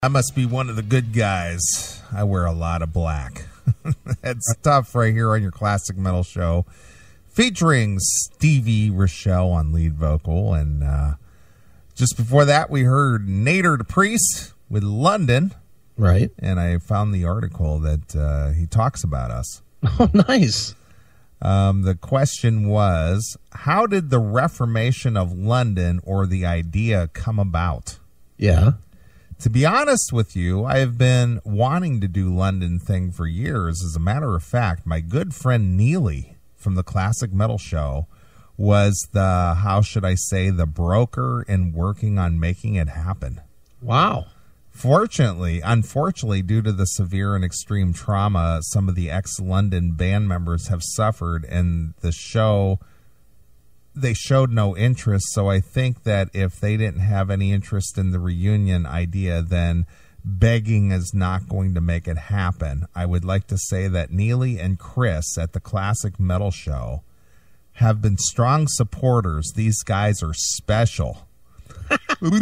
I must be one of the good guys. I wear a lot of black. That's tough right here on your classic metal show, featuring Stevie Rochelle on lead vocal. And just before that, we heard Nader the Priest with London. Right. And I found the article that he talks about us. Oh, nice. The question was, how did the Reformation of London or the idea come about? Yeah. To be honest with you, I have been wanting to do London thing for years. As a matter of fact, my good friend Neeley from the Classic Metal Show was the, how should I say, the broker in working on making it happen. Wow. Unfortunately, due to the severe and extreme trauma some of the ex-London band members have suffered, and the show, they showed no interest. So I think that if they didn't have any interest in the reunion idea, then begging is not going to make it happen. I would like to say that Neeley and Chris at the Classic Metal Show have been strong supporters. These guys are special. We're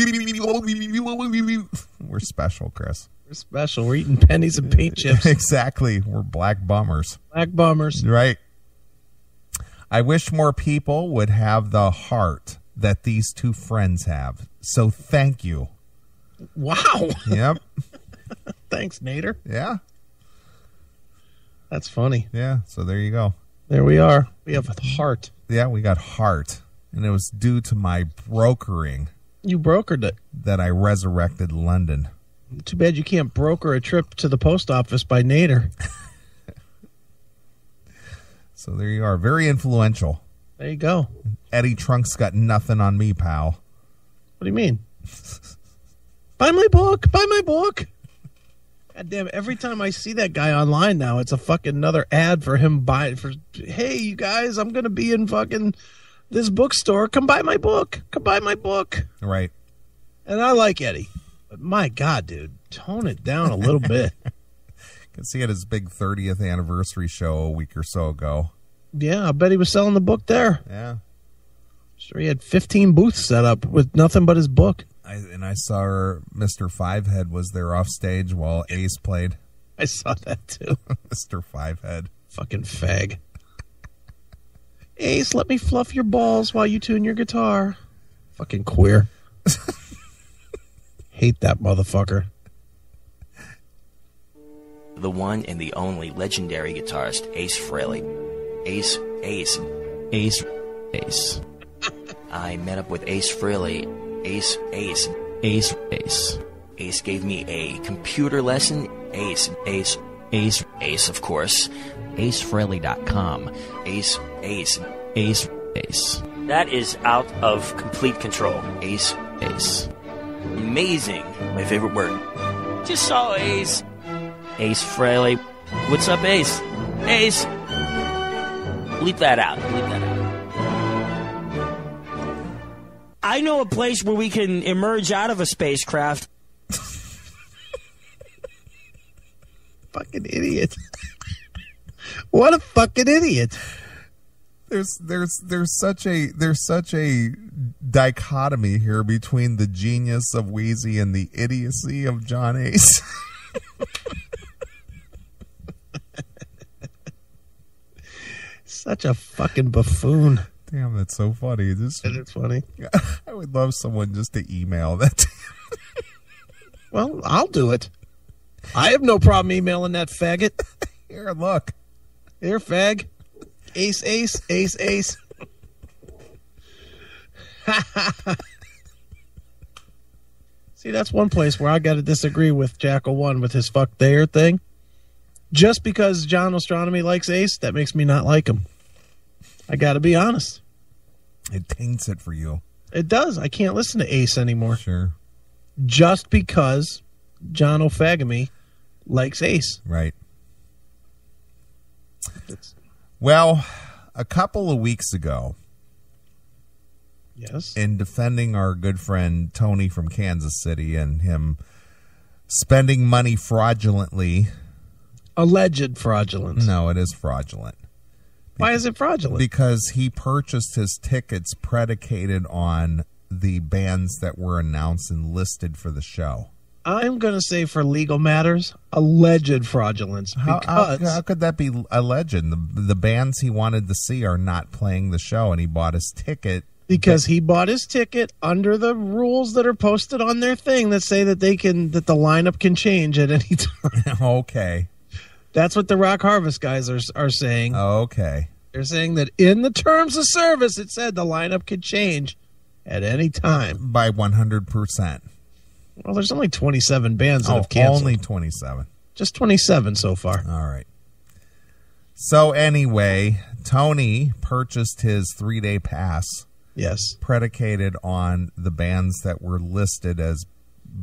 special, Chris. We're special. We're eating pennies and paint chips. Exactly. We're black bummers. Black bummers. Right. I wish more people would have the heart that these two friends have. So thank you. Wow. Yep. Thanks, Nader. Yeah. That's funny. Yeah. So there you go. There we are. We have heart. Yeah, we got heart. And it was due to my brokering. You brokered it. That I resurrected London. Too bad you can't broker a trip to the post office by Nader. So there you are. Very influential. There you go. Eddie Trunk's got nothing on me, pal. What do you mean? Buy my book. Buy my book. God damn, every time I see that guy online now, it's a fucking another ad for him buying. Hey, you guys, I'm going to be in fucking this bookstore. Come buy my book. Come buy my book. Right. And I like Eddie. But my God, dude, tone it down a little bit. Can see at his big 30th anniversary show a week or so ago. Yeah, I bet he was selling the book there. Yeah. Sure, he had 15 booths set up with nothing but his book. I saw Mr. Fivehead was there off stage while Ace played. I saw that too. Mr. Fivehead. Fucking fag. Ace, let me fluff your balls while you tune your guitar. Fucking queer. Hate that motherfucker. The one and the only legendary guitarist, Ace Frehley. Ace. I met up with Ace Frehley. Ace. Ace gave me a computer lesson. Ace, of course. AceFrehley.com. Ace. That is out of complete control. Ace. Amazing. My favorite word. Just saw Ace. Ace Frehley. What's up, Ace? Ace. Bleep that out. I know a place where we can emerge out of a spacecraft. Fucking idiot. What a fucking idiot. There's such a dichotomy here between the genius of Wheezy and the idiocy of John Ace. Such a fucking buffoon. Damn, that's so funny. It's funny. I would love someone just to email that. Well, I'll do it. I have no problem emailing that faggot. Here, look. Here, fag. Ace. See, that's one place where I got to disagree with Jackal 1 with his fuck there thing. Just because John Ostronomy likes Ace, that makes me not like him. I got to be honest. It taints it for you. It does. I can't listen to Ace anymore. Sure. Just because John O'Fagamy likes Ace. Right. Well, a couple of weeks ago, yes, in defending our good friend Tony from Kansas City and him spending money fraudulently. Alleged fraudulence. No, it is fraudulent. Why is it fraudulent? Because he purchased his tickets predicated on the bands that were announced and listed for the show. I'm going to say for legal matters, alleged fraudulence. How Because could that be alleged? The bands he wanted to see are not playing the show, and he bought his ticket. Because he bought his ticket under the rules that are posted on their thing that say that the lineup can change at any time. Okay. That's what the Rock Harvest guys are saying. Okay. They're saying that in the terms of service, it said the lineup could change at any time. By 100%. Well, there's only 27 bands that have canceled. Only 27. Just 27 so far. All right. So anyway, Tony purchased his 3-day pass. Yes. Predicated on the bands that were listed as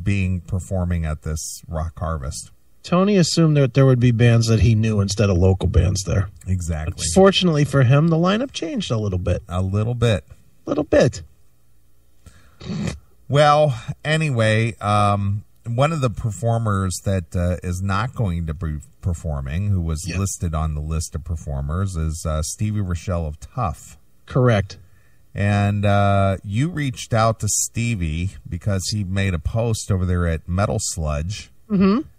being performing at this Rock Harvest. Tony assumed that there would be bands that he knew instead of local bands there. Exactly. Fortunately for him, the lineup changed a little bit. A little bit. Little bit. Well, anyway, one of the performers that is not going to be performing, who was listed on the list of performers, is Stevie Rochelle of Tough. Correct. And you reached out to Stevie because he made a post over there at Metal Sludge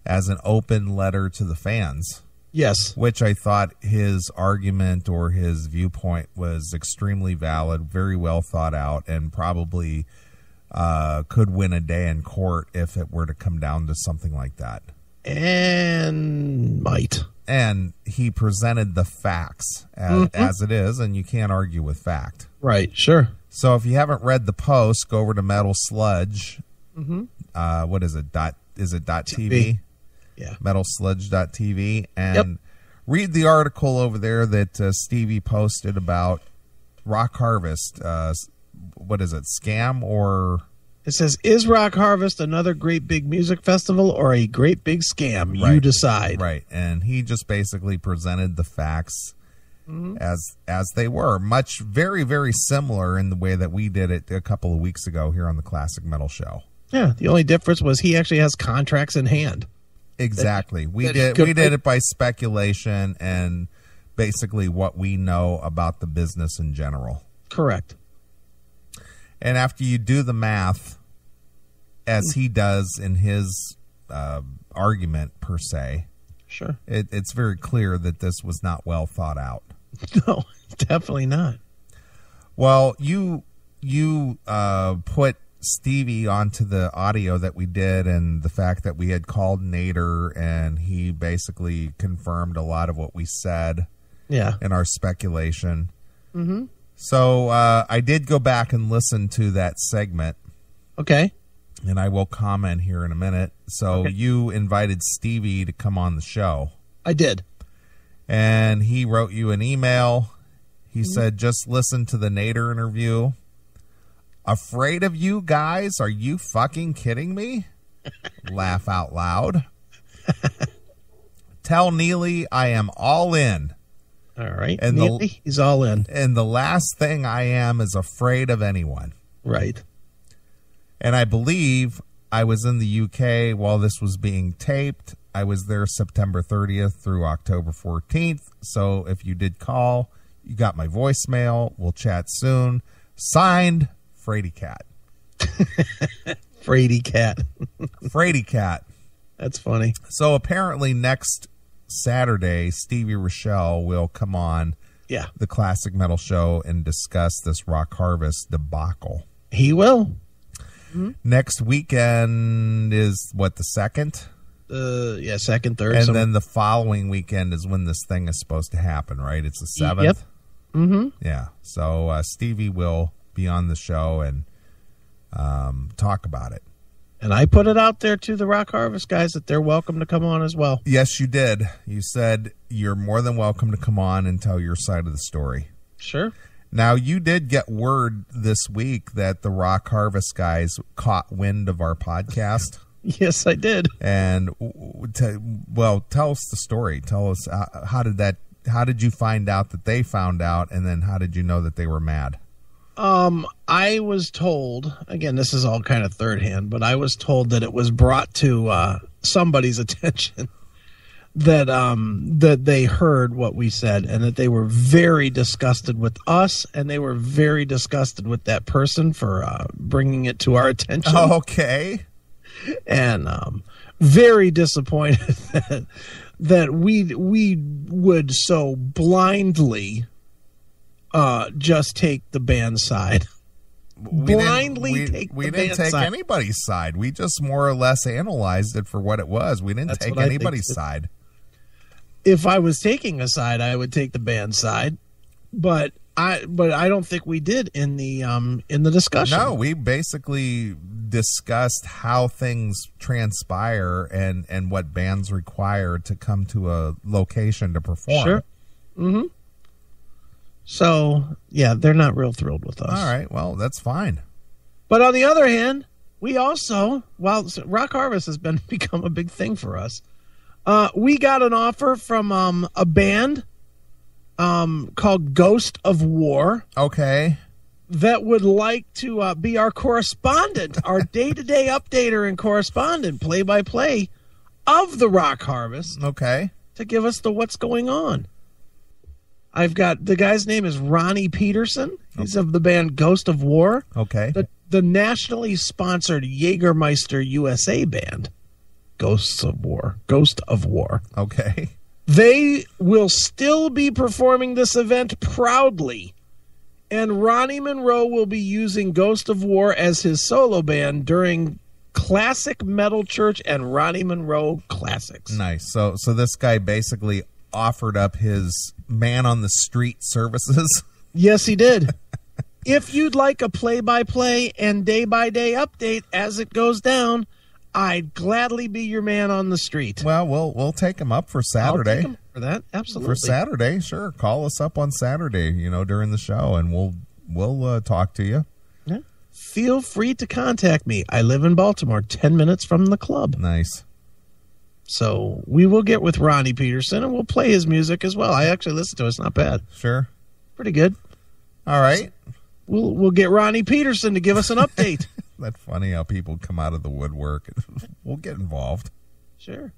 as an open letter to the fans. Yes. Which I thought his argument or his viewpoint was extremely valid, very well thought out, and probably could win a day in court if it were to come down to something like that. And might. And he presented the facts as it is, and you can't argue with fact. Right, sure. So if you haven't read the post, go over to Metal Sludge. What is it? Is it .tv? Yeah. Metalsludge.tv. And read the article over there that Stevie posted about Rock Harvest. What is it? Scam or... It says, is Rock Harvest another great big music festival or a great big scam? You decide. Right. And he just basically presented the facts as they were. Very, very similar in the way that we did it a couple of weeks ago here on the Classic Metal Show. Yeah. The only difference was he actually has contracts in hand. Exactly. We did it by speculation and basically what we know about the business in general. Correct. And after you do the math, as he does in his argument per se, sure, it's very clear that this was not well thought out. No, definitely not. Well, you put Stevie onto the audio that we did, and the fact that we had called Nader, and he basically confirmed a lot of what we said. Yeah. In our speculation. Mm-hmm. So I did go back and listen to that segment. Okay. And I will comment here in a minute. So you invited Stevie to come on the show. I did. And he wrote you an email. He said, just listen to the Nader interview. Afraid of you guys? Are you fucking kidding me? Laugh out loud. Tell Neeley I am all in. All right. And Neeley, he's all in. And the last thing I am is afraid of anyone. Right. And I believe I was in the UK while this was being taped. I was there September 30th through October 14th. So if you did call, you got my voicemail. We'll chat soon. Signed, Frady Cat. Frady Cat. Frady Cat. That's funny. So apparently next Saturday, Stevie Rochelle will come on the Classic Metal Show and discuss this Rock Harvest debacle. He will. Next weekend is what, the 2nd? Second, third. And then the following weekend is when this thing is supposed to happen, right? It's the 7th? Yep. Mm-hmm. Yeah. So Stevie will be on the show and talk about it. And I put it out there to the Rock Harvest guys that they're welcome to come on as well. Yes, you did. You said you're more than welcome to come on and tell your side of the story. Sure. Now, you did get word this week that the Rock Harvest guys caught wind of our podcast. Yes, I did. And, tell us the story. Tell us, how did you find out that they found out, and then how did you know that they were mad? I was told, again, this is all kind of third hand, but I was told that it was brought to somebody's attention that they heard what we said and that they were very disgusted with us, and they were very disgusted with that person for bringing it to our attention. Okay. And very disappointed that we would so blindly just take the band side. We didn't take anybody's side. We just more or less analyzed it for what it was. We didn't take anybody's side. If I was taking a side, I would take the band side, but I don't think we did in the discussion. No, we basically discussed how things transpire and what bands require to come to a location to perform. Sure. Mm-hmm. So, yeah, they're not real thrilled with us. All right, well, that's fine. But on the other hand, we also, while Rock Harvest has become a big thing for us, we got an offer from a band called Ghost of War. Okay. That would like to be our correspondent, our day-to-day updater and correspondent, play-by-play of the Rock Harvest. Okay. To give us the what's going on. I've got, the guy's name is Ronnie Peterson. He's of the band Ghost of War. Okay. The nationally sponsored Jägermeister USA band. Ghost of War. Okay. They will still be performing this event proudly. And Ronnie Monroe will be using Ghost of War as his solo band during Classic Metal Church and Ronnie Monroe Classics. Nice. So this guy basically offered up his man on the street services. Yes, he did. If you'd like a play-by-play and day-by-day update as it goes down, I'd gladly be your man on the street. Well, we'll take him up for Saturday. I'll take him for that, absolutely. For Saturday, sure. Call us up on Saturday, during the show, and we'll talk to you. Yeah. Feel free to contact me. I live in Baltimore, 10 minutes from the club. Nice. So we will get with Ronnie Peterson, and we'll play his music as well. I actually listened to it. It's not bad. Sure. Pretty good. All right. So we'll get Ronnie Peterson to give us an update. That's funny how people come out of the woodwork. We'll get involved. Sure.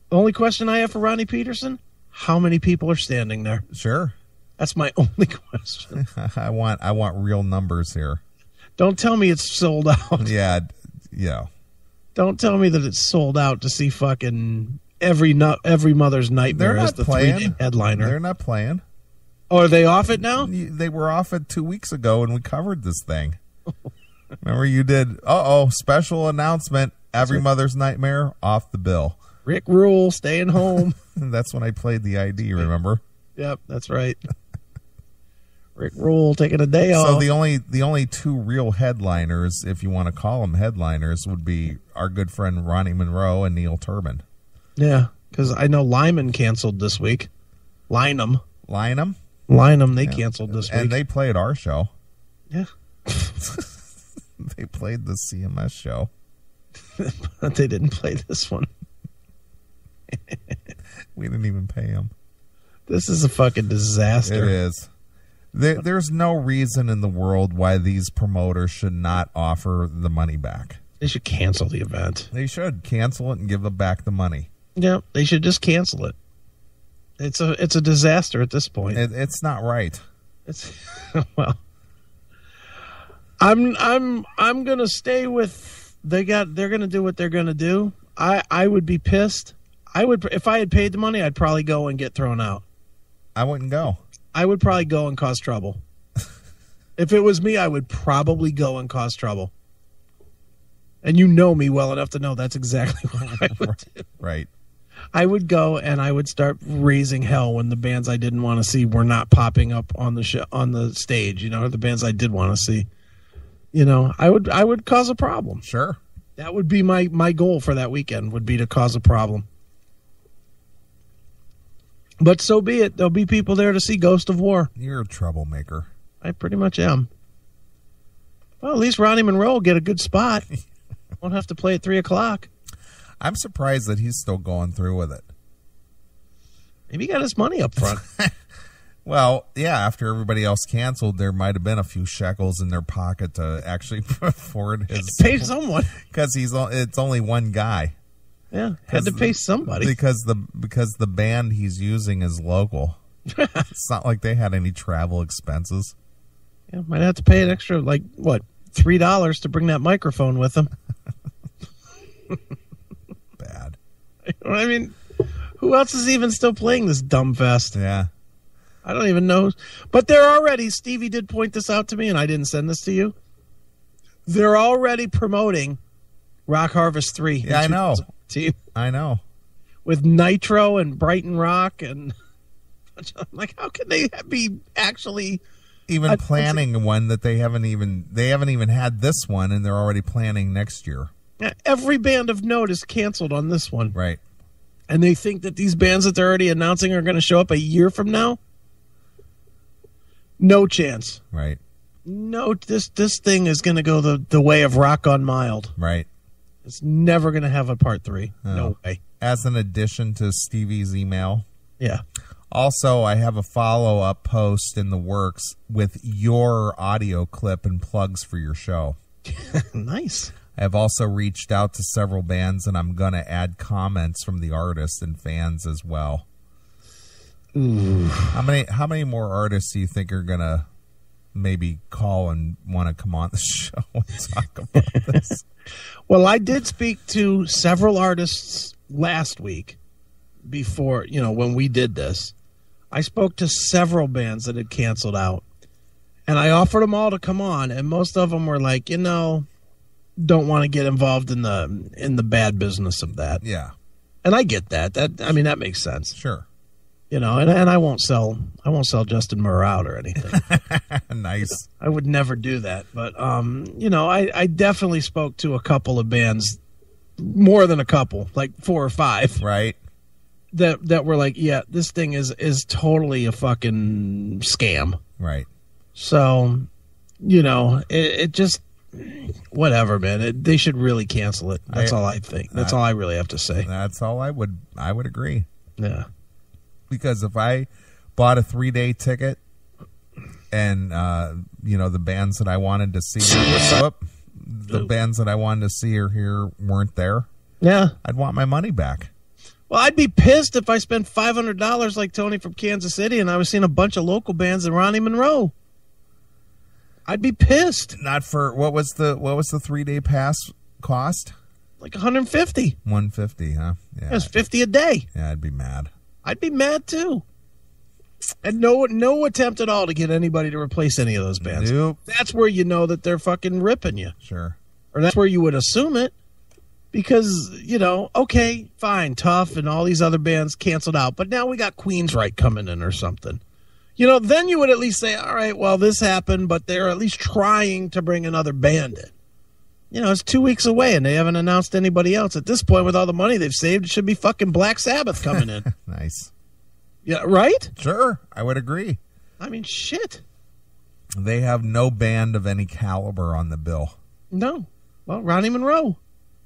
The only question I have for Ronnie Peterson, how many people are standing there? Sure. That's my only question. I want real numbers here. Don't tell me it's sold out. Yeah. Don't tell me that it's sold out to see fucking every mother's nightmare as the 3-day headliner. They're not playing. Oh, are they off it now? They were off it 2 weeks ago, and we covered this thing. Remember you did, special announcement, every mother's nightmare, off the bill. Rick Rule, staying home. That's when I played the ID, remember? Yep, that's right. Rick Rule taking a day off. So the only two real headliners, if you want to call them headliners, would be our good friend Ronnie Monroe and Neil Turbin. Yeah, because I know Lyman canceled this week. Lynam, they canceled this week. And they played our show. Yeah. They played the CMS show. But they didn't play this one. We didn't even pay them. This is a fucking disaster. It is. There's no reason in the world why these promoters should not offer the money back. They should cancel the event. They should cancel it and give them back the money. Yeah, they should just cancel it. It's a disaster at this point. It's not right. It's well. I'm gonna stay with they're gonna do what they're gonna do. I would be pissed. If I had paid the money, I'd probably go and get thrown out. I wouldn't go. I would probably go and cause trouble. If it was me, I would probably go and cause trouble. And you know me well enough to know that's exactly what I would do. Right. I would go and I would start raising hell when the bands I didn't want to see were not popping up on the show, on the stage, or the bands I did want to see. I would cause a problem. Sure. That would be my goal for that weekend, would be to cause a problem. But so be it. There'll be people there to see Ghost of War. You're a troublemaker. I pretty much am. Well, at least Ronnie Monroe will get a good spot. Won't have to play at 3 o'clock. I'm surprised that he's still going through with it. Maybe he got his money up front. Well, yeah, after everybody else canceled, there might have been a few shekels in their pocket to actually afford his... Pay someone. Because it's only one guy. Yeah, had to pay somebody. Because the band he's using is local. It's not like they had any travel expenses. Yeah, might have to pay an extra, $3 to bring that microphone with them. Bad. I mean, who else is even still playing this dumb fest? Yeah. I don't even know. But they're already, Stevie did point this out to me, and I didn't send this to you. They're already promoting Rock Harvest 3. Yeah, I know. I know. With Nitro and Brighton Rock, and I'm like, how can they be actually even planning one that they haven't even had this one, and they're already planning next year. Every band of note is canceled on this one. Right. And they think that these bands that they're already announcing are going to show up a year from now? No chance. Right. No, this thing is going to go the way of Rock on Mild. Right. It's never going to have a part 3. Oh. No way. As an addition to Stevie's email. Yeah. Also, I have a follow-up post in the works with your audio clip and plugs for your show. Nice. I have also reached out to several bands, and I'm going to add comments from the artists and fans as well. Ooh. How many more artists do you think are going to maybe call and want to come on the show and talk about this? Well, I did speak to several artists last week before, when we did this. I spoke to several bands that had canceled out, and I offered them all to come on, and most of them were like, don't want to get involved in the bad business of that. Yeah. And I get that. That makes sense. Sure. And I won't sell Justin Murr out or anything. Nice. I would never do that. But I definitely spoke to a couple of bands, more than a couple, like 4 or 5. Right. That were like, yeah, this thing is totally a fucking scam. Right. So, it just whatever, man. They should really cancel it. That's all I think. That's all I really have to say. That's all I would agree. Yeah. Because if I bought a 3-day ticket and the bands that I wanted to see bands that I wanted to see are here weren't there, yeah, I'd want my money back. Well, I'd be pissed if I spent $500 like Tony from Kansas City and I was seeing a bunch of local bands in Ronnie Monroe. I'd be pissed. Not for what was the 3-day pass cost? Like $150. $150, huh? Yeah. That's $50 a day. Yeah, I'd be mad. I'd be mad too. And no attempt at all to get anybody to replace any of those bands. Nope. That's where you know that they're fucking ripping you. Sure. Or that's where you would assume it. Because, okay, fine, Tough and all these other bands canceled out. But now we got Queensryche coming in or something. Then you would at least say, all right, well, this happened, but they're at least trying to bring another band in. It's 2 weeks away, and they haven't announced anybody else. At this point, with all the money they've saved, it should be fucking Black Sabbath coming in. Nice. Yeah, right? Sure, I would agree. I mean, shit. They have no band of any caliber on the bill. No. Well, Ronnie Monroe.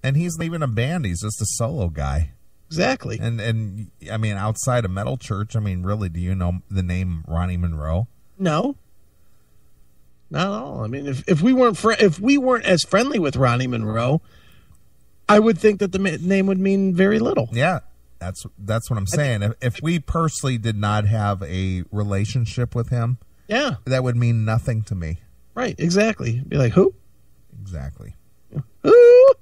And he's not even a band. He's just a solo guy. Exactly. And I mean, outside of Metal Church, I mean, really, do you know the name Ronnie Monroe? No. Not at all. I mean, if we weren't as friendly with Ronnie Monroe, I would think that the name would mean very little. Yeah, that's what I'm saying. If we personally did not have a relationship with him, yeah, that would mean nothing to me. Right. Exactly. Be like, who? Exactly. Who?